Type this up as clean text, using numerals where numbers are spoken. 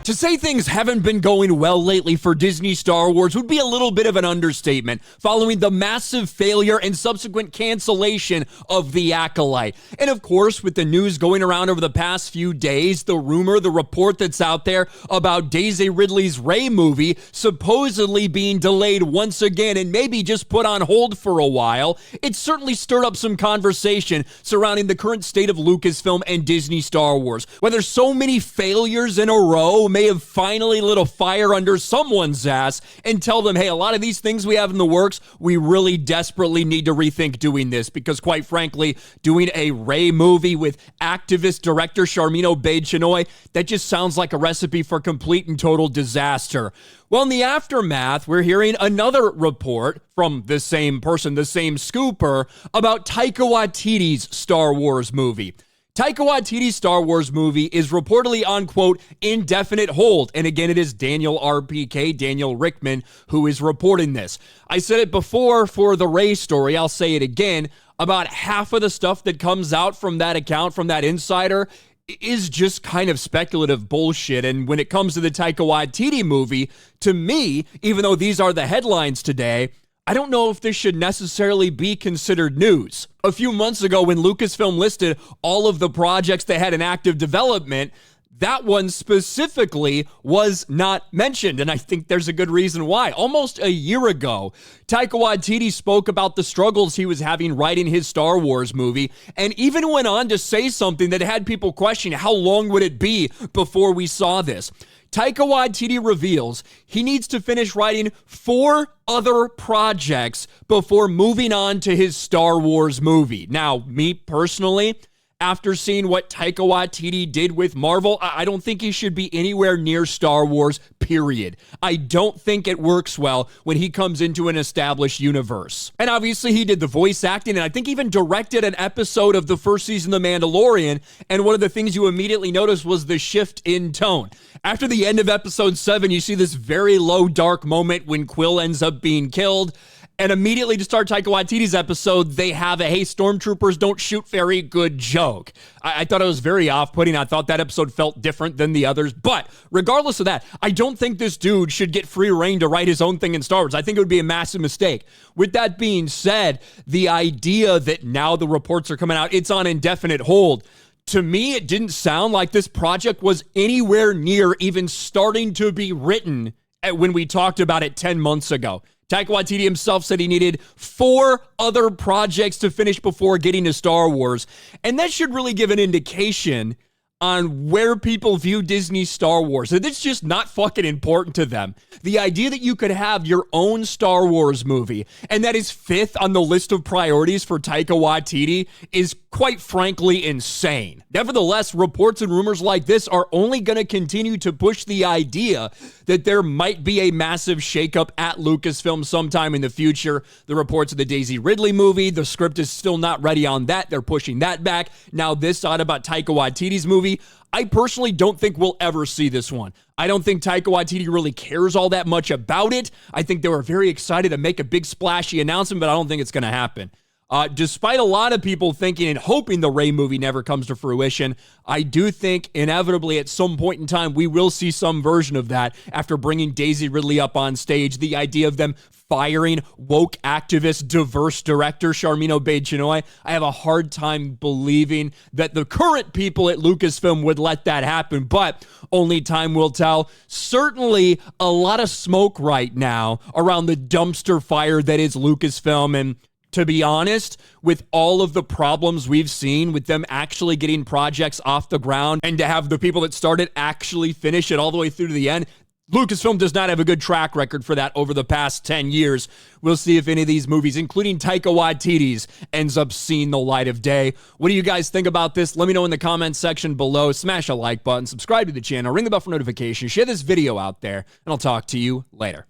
To say things haven't been going well lately for Disney Star Wars would be a little bit of an understatement, following the massive failure and subsequent cancellation of The Acolyte. And of course, with the news going around over the past few days, the rumor, the report that's out there about Daisy Ridley's Rey movie supposedly being delayed once again and maybe just put on hold for a while, it certainly stirred up some conversation surrounding the current state of Lucasfilm and Disney Star Wars. Whether so many failures in a row may have finally lit a fire under someone's ass and tell them, hey, a lot of these things we have in the works, we really desperately need to rethink doing this, because quite frankly, doing a Rey movie with activist director Sharmeen Obaid-Chinoy, that just sounds like a recipe for complete and total disaster. Well, in the aftermath, we're hearing another report from the same person, the same scooper, about Taika Waititi's Star Wars movie. Taika Waititi's Star Wars movie is reportedly on, quote, indefinite hold. And again, it is Daniel Rickman, who is reporting this. I said it before for the Rey story. I'll say it again. About half of the stuff that comes out from that account, from that insider, is just kind of speculative bullshit. And when it comes to the Taika Waititi movie, to me, even though these are the headlines today, I don't know if this should necessarily be considered news. A few months ago, when Lucasfilm listed all of the projects they had in active development, that one specifically was not mentioned, and I think there's a good reason why. Almost a year ago, Taika Waititi spoke about the struggles he was having writing his Star Wars movie, and even went on to say something that had people questioning how long would it be before we saw this. Taika Waititi reveals he needs to finish writing 4 other projects before moving on to his Star Wars movie. Now, me personally, after seeing what Taika Waititi did with Marvel, I don't think he should be anywhere near Star Wars, period. I don't think it works well when he comes into an established universe. And obviously he did the voice acting, and I think even directed an episode of the first season of The Mandalorian, and one of the things you immediately noticed was the shift in tone. After the end of episode 7, you see this very low, dark moment when Quill ends up being killed. And immediately to start Taika Waititi's episode, they have a, hey, stormtroopers don't shoot very good joke. I thought it was very off-putting. I thought that episode felt different than the others. But regardless of that, I don't think this dude should get free reign to write his own thing in Star Wars. I think it would be a massive mistake. With that being said, the idea that now the reports are coming out, it's on indefinite hold. To me, it didn't sound like this project was anywhere near even starting to be written when we talked about it 10 months ago. Taika Waititi himself said he needed 4 other projects to finish before getting to Star Wars. And that should really give an indication on where people view Disney Star Wars. And it's just not fucking important to them. The idea that you could have your own Star Wars movie, and that is 5th on the list of priorities for Taika Waititi, is quite frankly insane. Nevertheless, reports and rumors like this are only going to continue to push the idea that there might be a massive shakeup at Lucasfilm sometime in the future. The reports of the Daisy Ridley movie, the script is still not ready on that. They're pushing that back. Now this thought about Taika Waititi's movie, I personally don't think we'll ever see this one. I don't think Taika Waititi really cares all that much about it. I think they were very excited to make a big splashy announcement, but I don't think it's going to happen. Despite a lot of people thinking and hoping the Rey movie never comes to fruition, I do think inevitably at some point in time we will see some version of that after bringing Daisy Ridley up on stage. The idea of them firing woke activist, diverse director Sharmeen Obaid-Chinoy, I have a hard time believing that the current people at Lucasfilm would let that happen, but only time will tell. Certainly a lot of smoke right now around the dumpster fire that is Lucasfilm, and to be honest, with all of the problems we've seen with them actually getting projects off the ground and to have the people that started actually finish it all the way through to the end, Lucasfilm does not have a good track record for that over the past 10 years. We'll see if any of these movies, including Taika Waititi's, ends up seeing the light of day. What do you guys think about this? Let me know in the comments section below. Smash a like button, subscribe to the channel, ring the bell for notifications, share this video out there, and I'll talk to you later.